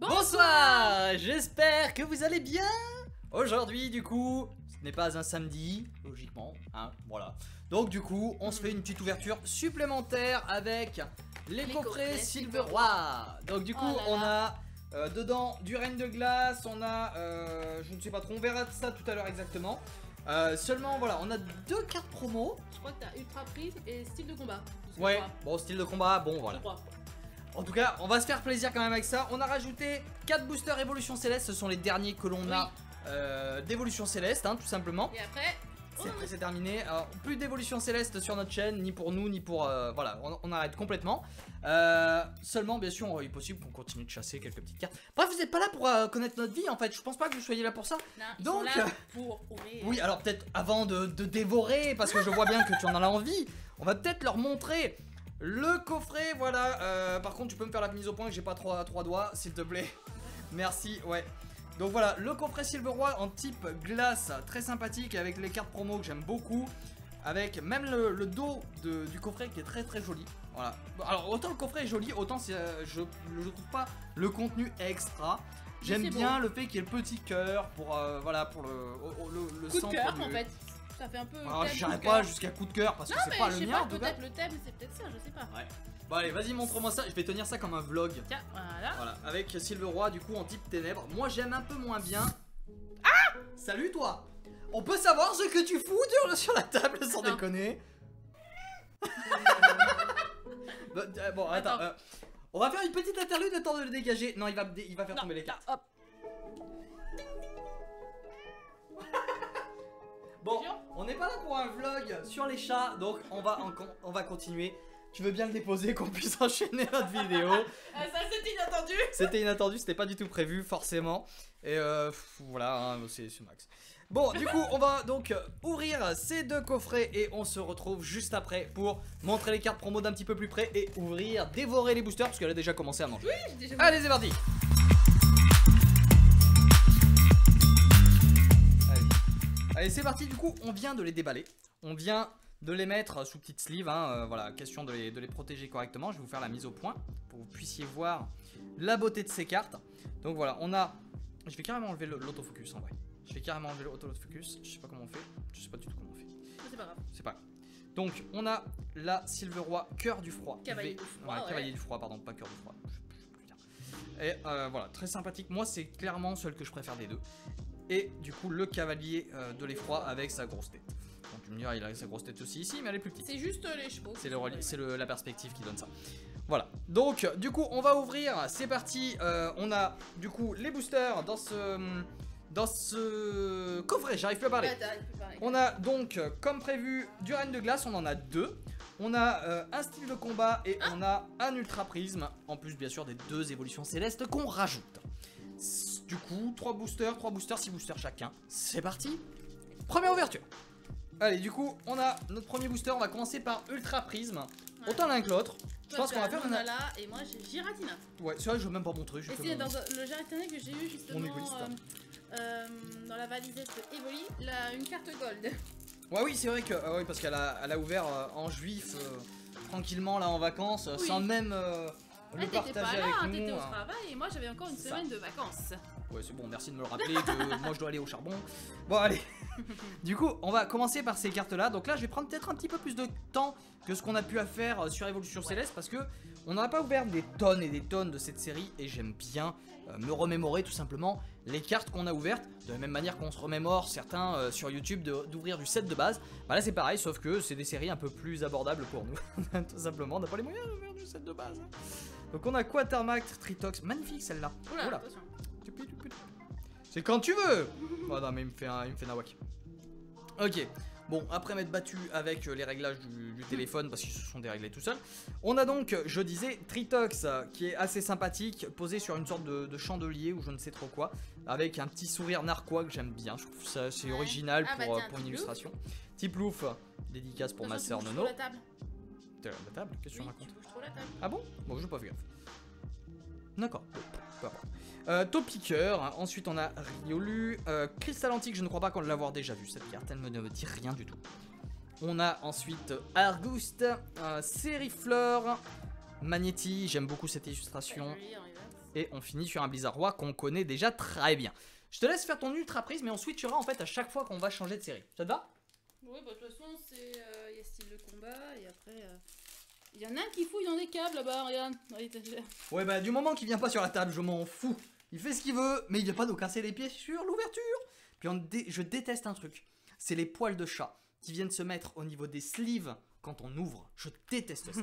Bonsoir, j'espère que vous allez bien. Aujourd'hui du coup, ce n'est pas un samedi, logiquement, hein, voilà. Donc du coup, on se fait une petite ouverture supplémentaire avec les coffrets Silver Roi. Donc du coup, on a dedans du Reine de Glace, on a, je ne sais pas trop, on verra ça tout à l'heure exactement. Seulement voilà, on a deux cartes promo. Je crois que t'as Ultra Prise et style de combat. Ouais, bon style de combat, bon voilà. En tout cas, on va se faire plaisir quand même avec ça. On a rajouté 4 boosters Évolution Céleste. Ce sont les derniers que l'on a d'Évolution Céleste, hein, tout simplement. Et après, c'est terminé. Alors, plus d'Évolution Céleste sur notre chaîne, ni pour nous, ni pour... voilà, on arrête complètement. Seulement, bien sûr, il est possible qu'on continue de chasser quelques petites cartes. Bref, vous n'êtes pas là pour connaître notre vie, en fait. Je pense pas que vous soyez là pour ça. Non, donc, ils sont là pour ouvrir. Oui, alors peut-être avant de dévorer, parce que je vois bien que tu en as envie, on va peut-être leur montrer... le coffret, voilà. Par contre, tu peux me faire la mise au point que j'ai pas trois doigts, s'il te plaît. Merci, ouais. Donc voilà, le coffret Silver Roi en type glace, très sympathique, avec les cartes promo que j'aime beaucoup. Avec même le dos du coffret qui est très très joli. Voilà. Alors autant le coffret est joli, autant je trouve pas le contenu extra. J'aime bien le fait qu'il y ait le petit cœur pour voilà, pour le coup centre de cœur du... en fait. Ça fait un peu. Alors j'irai pas jusqu'à coup de cœur parce que c'est pas le mien. Peut-être le thème, c'est peut-être ça, je sais pas. Ouais. Bon allez, vas-y, montre-moi ça. Je vais tenir ça comme un vlog. Tiens, voilà. Voilà, avec Silver Roi du coup en type ténèbres. Moi j'aime un peu moins bien. Ah! Salut toi! On peut savoir ce que tu fous sur la table sans déconner. Bon, attends. On va faire une petite interlude de temps de le dégager. Non, il va faire tomber les cartes. Hop. Bon, on n'est pas là pour un vlog sur les chats, donc on va continuer. Tu veux bien le déposer, qu'on puisse enchaîner notre vidéo. Ça c'était inattendu. C'était inattendu, c'était pas du tout prévu forcément. Et voilà, hein, c'est max. Bon, du coup, on va donc ouvrir ces deux coffrets et on se retrouve juste après pour montrer les cartes promo d'un petit peu plus près et dévorer les boosters parce qu'elle a déjà commencé à manger. Oui, déjà. Allez, c'est parti. Allez, c'est parti. Du coup, on vient de les déballer. On vient de les mettre sous petite sleeve, hein, voilà, question de les protéger correctement. Je vais vous faire la mise au point pour que vous puissiez voir la beauté de ces cartes. Donc voilà, on a... Je vais carrément enlever l'autofocus en vrai. Je vais carrément enlever l'autofocus. Je sais pas comment on fait. Je sais pas du tout comment on fait. C'est pas grave. C'est pas grave. Donc on a la Silver Roi Cœur du Froid. Cavalier du Froid. Ouais, Cavalier du Froid, pardon, pas Cœur du Froid. Et voilà, très sympathique. Moi, c'est clairement celle que je préfère des deux. Et du coup, le Cavalier de l'Effroi avec sa grosse tête. Donc tu me diras, il a sa grosse tête aussi ici, mais elle est plus petite. C'est juste les chevaux. C'est la perspective qui donne ça. Voilà. Donc, du coup, on va ouvrir. C'est parti. On a du coup les boosters dans ce coffret. J'arrive plus à parler. On a donc, comme prévu, du Reine de Glace. On en a deux. On a un style de combat et on a un Ultra Prisme. En plus, bien sûr, des deux évolutions célestes qu'on rajoute. Du coup, 3 boosters, 6 boosters chacun. C'est parti. Première ouverture. Allez, du coup, on a notre premier booster. On va commencer par Ultra Prisme. Autant l'un que l'autre. Je pense qu'on va faire là et moi j'ai Giratina. Ouais, c'est vrai, je veux même pas montrer. Et c'est dans le Giratina que j'ai eu justement dans la valisette Evoli, une carte gold. Ouais, oui, c'est vrai que ouais, parce qu'elle a ouvert en juif tranquillement là en vacances, sans même le partager avec nous. T'étais au travail et moi j'avais encore une semaine de vacances. Ouais, c'est bon, merci de me le rappeler que moi je dois aller au charbon. Bon, allez. Du coup, on va commencer par ces cartes là. Donc là, je vais prendre peut-être un petit peu plus de temps que ce qu'on a pu faire sur Évolution Céleste parce que on n'a pas ouvert des tonnes et des tonnes de cette série et j'aime bien me remémorer tout simplement les cartes qu'on a ouvertes de la même manière qu'on se remémore certains sur YouTube d'ouvrir du set de base. Bah là c'est pareil, sauf que c'est des séries un peu plus abordables pour nous. Tout simplement, on n'a pas les moyens d'ouvrir du set de base. Donc on a Quatermac, Tritox, magnifique celle-là. Oula, attention. C'est quand tu veux. Oh non mais il me fait nawak. Ok, bon, après m'être battu avec les réglages du téléphone parce qu'ils se sont déréglés tout seuls, on a donc, je disais, Tritox qui est assez sympathique, posé sur une sorte de chandelier ou je ne sais trop quoi, avec un petit sourire narquois que j'aime bien. Je trouve ça c'est original pour une illustration. Tiplouf, dédicace pour ma sœur Nono. La table. La table? Qu'est-ce que tu racontes? Ah bon? Bon, je n'ai pas fait gaffe. D'accord, peu importe. Topiqueur, hein. Ensuite on a Riolu, Cristal Antique, je ne crois pas qu'on l'avoir déjà vu cette carte, elle ne me dit rien du tout. On a ensuite Arguste, Sérifleur, Magnéti, j'aime beaucoup cette illustration. Et on finit sur un Blizzard Roi qu'on connaît déjà très bien. Je te laisse faire ton ultra prise, mais on switchera en fait à chaque fois qu'on va changer de série. Ça te va? Ouais, bah de toute façon, c'est. Il y a style de combat, et après. Il y en a un qui fouille dans des câbles là-bas, regarde, dans l'étagère. Ouais, bah du moment qu'il vient pas sur la table, je m'en fous. Il fait ce qu'il veut, mais il vient pas nous casser les pieds sur l'ouverture. Puis je déteste un truc, c'est les poils de chat qui viennent se mettre au niveau des sleeves quand on ouvre. Je déteste ça.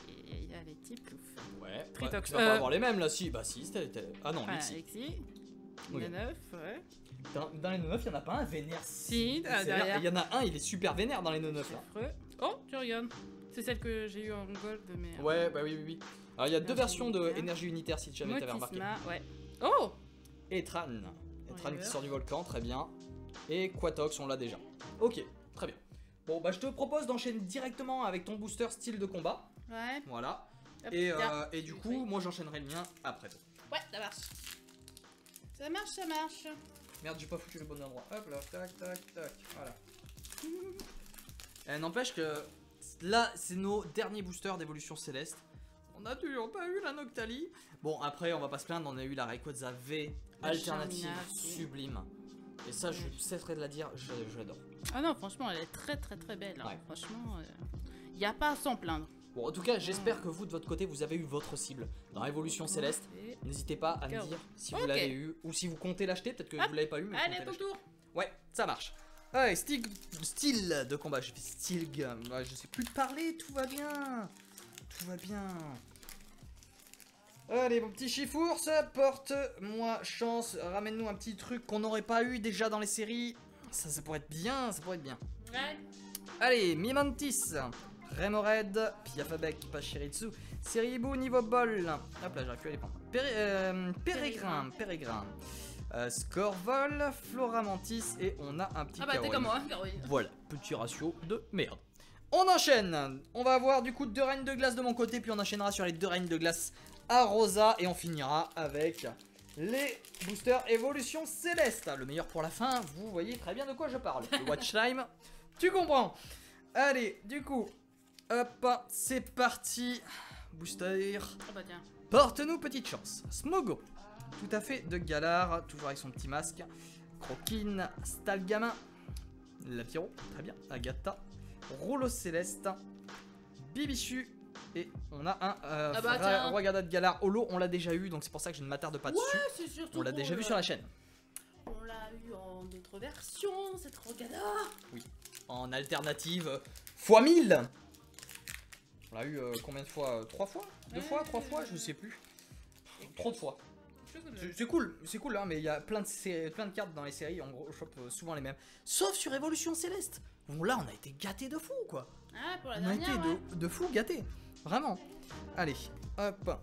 Il y a les types ouf. Ouais, Tritox. Tu vas pas avoir les mêmes là, si. Bah si, c'était. Ah non, Voilà, Lixi. Lexi. Ok. 9, ouais. Dans les 9, il y en a pas un vénère. Si, C'est-à-dire, derrière. il y en a un, il est super vénère dans les 9 là. Affreux. Oh, tu regardes. C'est celle que j'ai eu en gold, mais. Ouais, bah oui. Alors il y a deux Énergie versions de unitaire. énergie unitaire si jamais t'avais remarqué. Motisma, ouais. Oh! Etran. Etran Ouais, qui sort du volcan, très bien. Et Quatox, on l'a déjà. Ok, très bien. Bon, bah je te propose d'enchaîner directement avec ton booster style de combat. Ouais. Voilà. Hop, Et là. du coup, moi j'enchaînerai le mien après. Ouais, ça marche. Ça marche, ça marche. Merde, j'ai pas foutu le bon endroit. Hop là, tac. Voilà. N'empêche que là, c'est nos derniers boosters d'évolution céleste. On a toujours pas eu la Noctali. Bon, après, on va pas se plaindre, on a eu la Rayquaza V La alternative Charmina, oui. sublime. Et ça, je cesserai de la dire, je l'adore. Ah non, franchement, elle est très belle. Hein. Ouais. Franchement, y a pas à s'en plaindre. Bon, en tout cas, j'espère que vous, de votre côté, vous avez eu votre cible dans Évolution Céleste. Et- N'hésitez pas à me Carreau. dire si vous Ok. l'avez eu ou si vous comptez l'acheter. Peut-être que Hop. vous l'avez pas eu, mais vous Allez, comptez ton l'acheter. tour. Ouais, ça marche. Allez, style de combat. J'ai fait style gun. Ouais, je sais plus parler, tout va bien. Tout va bien. Allez, mon petit Chifours, porte-moi chance. Ramène-nous un petit truc qu'on n'aurait pas eu déjà dans les séries. Ça pourrait être bien, ça pourrait être bien. Ouais. Allez, Mimantis, Remoraid, Piafabek, Pachirisu, Seribu, niveau bol. Hop là, j'aurais pu aller prendre. Pérégrin. Scorvol, Floramantis et on a un petit Ah bah t'es Caroline. comme moi, hein, Caroline. Voilà, petit ratio de merde. On enchaîne. On va avoir du coup 2 reines de glace de mon côté, puis on enchaînera sur les 2 reines de glace à Rosa et on finira avec les boosters évolution céleste. Le meilleur pour la fin, vous voyez très bien de quoi je parle. Le watch time, tu comprends. Allez, du coup, hop, c'est parti. Booster. Ah bah tiens. Porte-nous petite chance. Smogo, tout à fait de Galar, toujours avec son petit masque. Croquine, Stalgamin, Lapiro, très bien. Agatha, Rouleau Céleste, Bibichu. Et on a un Ah bah tiens. Rwagada de Galar Holo, on l'a déjà eu, donc c'est pour ça que je ne m'attarde pas dessus. C'est surtout On l'a qu'on déjà vu sur la chaîne. On l'a eu en d'autres versions, cette Rogada. En alternative x 1000. On l'a eu combien de fois 3 fois 2 fois 3 fois Je sais plus. Trop de fois. C'est cool hein, mais il y a plein de cartes dans les séries, en gros, on chope souvent les mêmes. Sauf sur Évolution Céleste. Bon là, on a été gâtés de fou quoi. Ah, pour la On a été dernière, ouais. de fou gâtés. Vraiment. Allez, hop.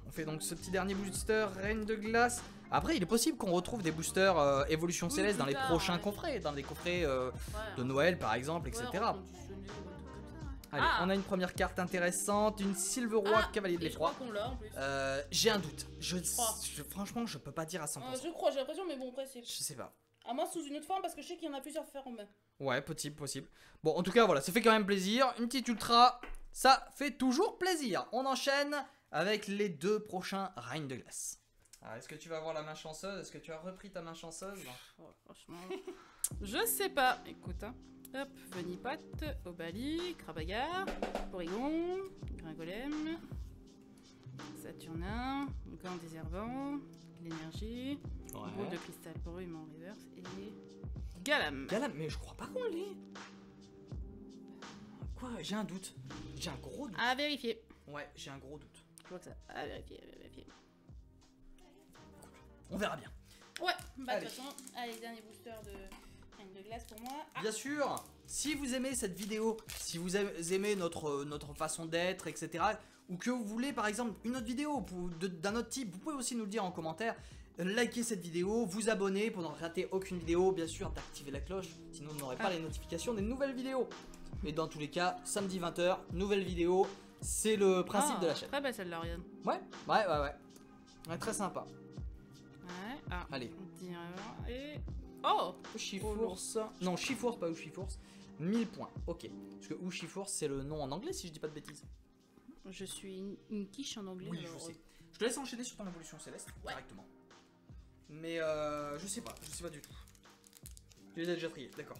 On fait donc ce petit dernier booster, Reine de Glace. Après, il est possible qu'on retrouve des boosters Évolution Oui, Céleste plus dans les tard, prochains ouais. coffrets, dans des coffrets Ouais. de Noël par exemple, etc. Ouais, reconditionné ou un truc comme ça, ouais. Allez, on a une première carte intéressante, une Silveroi Cavalier de et je crois l'Effroi. qu'on l'a en plus. J'ai un doute. crois. Franchement, je peux pas dire à 100%. Je crois, j'ai l'impression, mais bon, après, c'est. Je sais pas. À moins sous une autre forme, parce que je sais qu'il y en a plusieurs formes. Ouais, possible. Bon, en tout cas, voilà, ça fait quand même plaisir. Une petite ultra, ça fait toujours plaisir. On enchaîne avec les 2 prochains Reignes de Glace. Alors, est-ce que tu vas avoir la main chanceuse? Est-ce que tu as repris ta main chanceuse? Oh, franchement. Je sais pas. Écoute, hein. Hop, Venipat, Obali, Krabagar, Porygon, Gringolem, Saturnin, Gant Désherbant, l'énergie, Boule de cristal brume en reverse et Galam. Galam, mais je crois pas qu'on l'ait. Quoi? J'ai un doute. J'ai un gros doute. À vérifier. Ouais, j'ai un gros doute. Je vois que ça. À vérifier, à vérifier. On verra bien. Ouais, bah de Allez. toute façon, allez, dernier booster de Reine de Glace pour moi. Ah, Bien sûr, si vous aimez cette vidéo, si vous aimez notre façon d'être, etc., ou que vous voulez par exemple une autre vidéo d'un autre type, vous pouvez aussi nous le dire en commentaire. Likez cette vidéo, vous abonner pour ne rater aucune vidéo, bien sûr d'activer la cloche, sinon vous n'aurez pas les notifications des nouvelles vidéos. Et dans tous les cas, samedi 20h, nouvelle vidéo, c'est le principe de la chaîne. Très belle celle-là, Orion. Ouais, très sympa. Ouais, ah. Allez. Et. Oh! Ushiforce. Non, Shiforce, pas Ushiforce. 1000 points, ok. Parce que Ushiforce, c'est le nom en anglais si je dis pas de bêtises. Je suis une quiche en anglais. Oui, alors, je sais. Je te laisse enchaîner sur ton évolution céleste directement. Mais je sais pas du tout. Tu les as déjà triés, d'accord.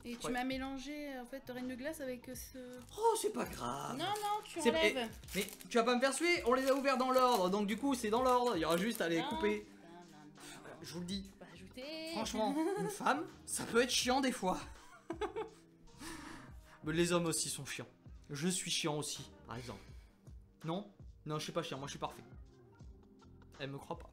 Et tu m'as mélangé en fait reine de glace avec ce... Oh, c'est pas grave. Non, non, tu enlèves. Mais tu vas pas me faire suer, on les a ouverts dans l'ordre, donc du coup c'est dans l'ordre, il y aura juste à les couper. Non. Je vous le dis. Faut ajouter. Franchement, une femme, ça peut être chiant des fois. Mais les hommes aussi sont chiants. Je suis chiant aussi, par exemple. Non? Non, je suis pas chiant, moi je suis parfait. Elle me croit pas.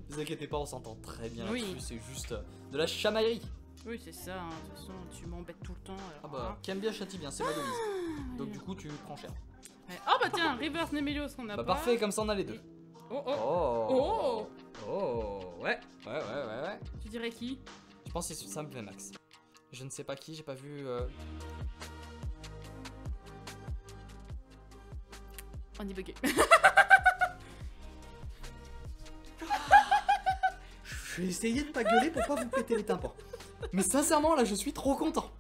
Ne vous inquiétez pas, on s'entend très bien là-dessus, c'est juste de la chamaillerie. Oui, c'est ça, hein. De toute façon, tu m'embêtes tout le temps. Alors, ah bah, qui aime bien châtie bien, c'est ma devise. Donc du coup, tu prends cher. Ouais. Oh bah tiens, reverse Nemelios qu'on a bah, pas. Parfait, comme ça on a les deux. Oh oh. Oh ouais. Tu dirais qui? Je pense que c'est Sam Vmax. Je ne sais pas qui, j'ai pas vu... On est bugué. Je vais essayer de pas gueuler pour pas vous péter les tympans. Mais sincèrement, là, je suis trop content.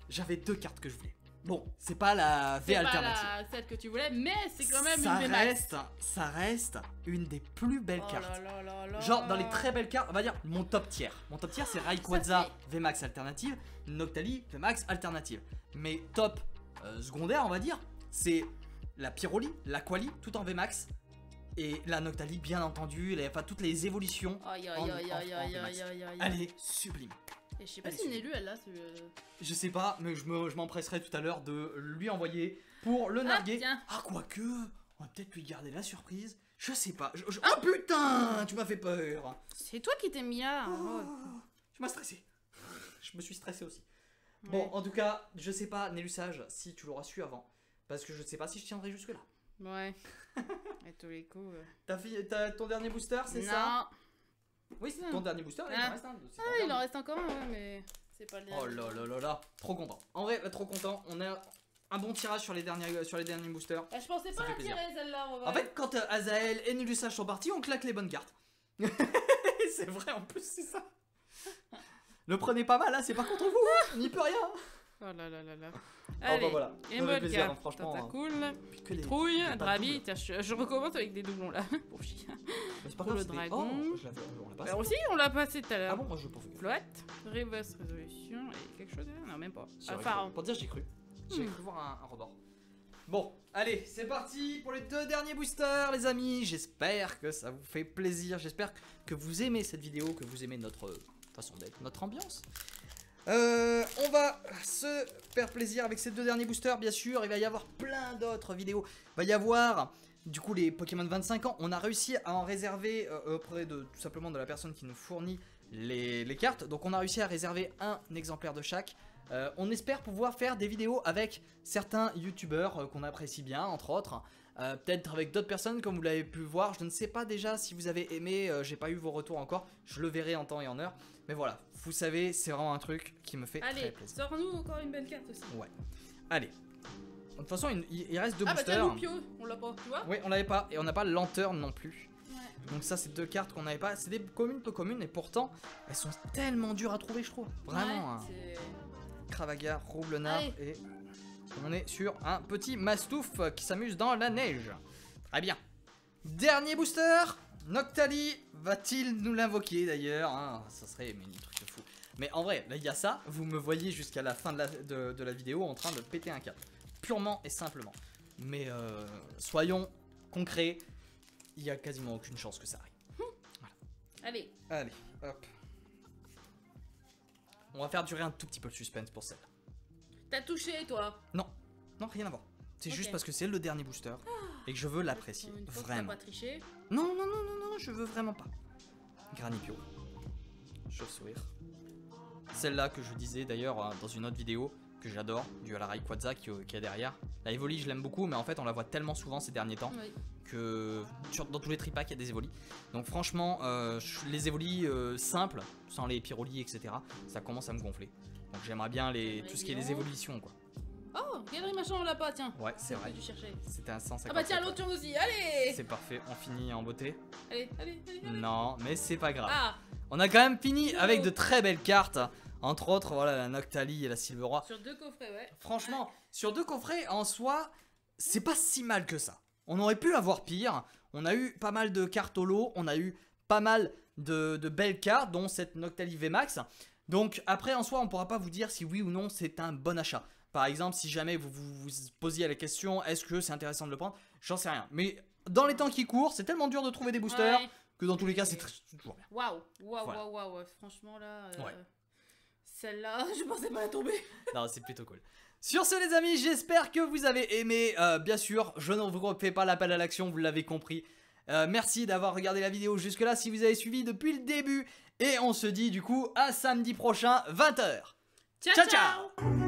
J'avais 2 cartes que je voulais. Bon, c'est pas la V alternative. C'est pas celle que tu voulais, mais c'est quand même une Vmax. Ça reste une des plus belles cartes. Là. Genre, dans les très belles cartes, on va dire mon top tier. Mon top tier, c'est Rayquaza Vmax alternative, Noctali Vmax alternative. Mais top secondaire, on va dire, c'est la Pyroli, la Quali, tout en Vmax. Et la Noctali, bien entendu, enfin toutes les évolutions. Aïe. Elle est sublime. Et je sais pas si une élue elle a ce... Je sais pas, mais je m'empresserai tout à l'heure de lui envoyer pour le narguer. Ah, quoique, on va peut-être lui garder la surprise. Je sais pas. Oh putain, tu m'as fait peur. C'est toi qui t'es mis là. Tu m'as stressé. Je me suis stressé aussi. Ouais. Bon, en tout cas, je sais pas, Nélusage, si tu l'auras su avant. Parce que je sais pas si je tiendrai jusque là. Ouais. À tous les coups. T'as ton dernier booster, c'est ça? Oui, c'est ton dernier booster, il en reste un. Il en reste encore un, ouais, mais c'est pas le dernier. Oh là, trop content. En vrai, trop content. On a un bon tirage sur les derniers boosters. Je pensais pas la tirer celle-là. En fait, quand Azael et Nélusage sont partis, on claque les bonnes cartes. C'est vrai, en plus, c'est ça. Le prenez pas mal, hein, c'est pas contre vous, on n'y peut rien. Oh là. Allez, bah voilà. Émode plaisir, hein, franchement. Tata cool. Pitrouille, Drabi, tiens, je recommence avec des doublons là. Pour chien. C'est pas pour grave, le dragon. On l'a passé. Bah aussi, on l'a passé tout à l'heure. Ah bon, moi je pensais. Flotte, reverse résolution et quelque chose. Non, même pas. Pharaon. Pour dire, j'ai cru. J'ai cru voir un rebord. Bon, allez, c'est parti pour les 2 derniers boosters, les amis. J'espère que ça vous fait plaisir. J'espère que vous aimez cette vidéo, que vous aimez notre façon d'être, notre ambiance. On va se faire plaisir avec ces 2 derniers boosters, bien sûr. Il va y avoir plein d'autres vidéos. Il va y avoir du coup les Pokémon 25 ans. On a réussi à en réserver auprès de tout simplement de la personne qui nous fournit les cartes. Donc on a réussi à réserver un exemplaire de chaque. On espère pouvoir faire des vidéos avec certains youtubeurs qu'on apprécie bien, entre autres. Peut-être avec d'autres personnes comme vous l'avez pu voir. Je ne sais pas déjà si vous avez aimé, j'ai pas eu vos retours encore. Je le verrai en temps et en heure. Mais voilà, vous savez, c'est vraiment un truc qui me fait très plaisir. Allez, sors-nous encore une belle carte aussi. Ouais. Allez. De toute façon, il reste 2 boosters. Ah bah tiens, Loupio, on l'a pas, tu vois. Oui, on l'avait pas. Et on n'a pas Lanterne non plus. Ouais. Donc ça, c'est 2 cartes qu'on n'avait pas. C'est des communes peu communes. Et pourtant, elles sont tellement dures à trouver, je trouve. Vraiment. Ouais, Cravaga, Roublenard et... On est sur un petit Mastouf qui s'amuse dans la neige. Très bien. Dernier booster. Noctali va-t-il nous l'invoquer d'ailleurs, hein? Ça serait un truc de fou. Mais en vrai, là il y a ça. Vous me voyez jusqu'à la fin de la vidéo en train de péter un câble. Purement et simplement. Mais soyons concrets. Il n'y a quasiment aucune chance que ça arrive. Voilà. Allez, hop. On va faire durer un tout petit peu le suspense pour celle-là. T'as touché toi? Non, rien à voir. C'est juste parce que c'est le dernier booster et que je veux l'apprécier. Vraiment. Pas triché. Non, je veux vraiment pas. Granipio. Chauve-sourire. Celle-là que je disais d'ailleurs dans une autre vidéo que j'adore, due à la Rayquaza qui est derrière. La Evoli, je l'aime beaucoup, mais en fait on la voit tellement souvent ces derniers temps que dans tous les tripacks il y a des Evoli. Donc franchement, les Evoli simples, sans les Pyroli, etc., ça commence à me gonfler. Donc j'aimerais bien tout ce qui est les évolutions quoi. Oh, galerie machin on l'a pas, tiens. Ouais, c'est vrai. C'était un 150. Ah bah tiens, l'autre aussi, allez. C'est parfait, on finit en beauté. Allez. Non, mais c'est pas grave. Ah. On a quand même fini avec de très belles cartes. Entre autres, voilà, la Noctali et la Silveroy. Sur 2 coffrets, ouais. Franchement, sur 2 coffrets, en soi, c'est pas si mal que ça. On aurait pu avoir pire. On a eu pas mal de cartes holo, on a eu pas mal de belles cartes, dont cette Noctali VMAX. Donc après, en soi, on pourra pas vous dire si oui ou non c'est un bon achat. Par exemple, si jamais vous posiez la question, est-ce que c'est intéressant de le prendre? J'en sais rien. Mais dans les temps qui courent, c'est tellement dur de trouver des boosters que dans tous les cas, c'est toujours bien. Waouh, Voilà. waouh. Franchement, là, Ouais. celle-là, je pensais pas la tomber. Non, c'est plutôt cool. Sur ce, les amis, j'espère que vous avez aimé. Bien sûr, je ne vous refais pas l'appel à l'action, vous l'avez compris. Merci d'avoir regardé la vidéo jusque-là si vous avez suivi depuis le début. Et on se dit du coup à samedi prochain, 20 h. Ciao, ciao.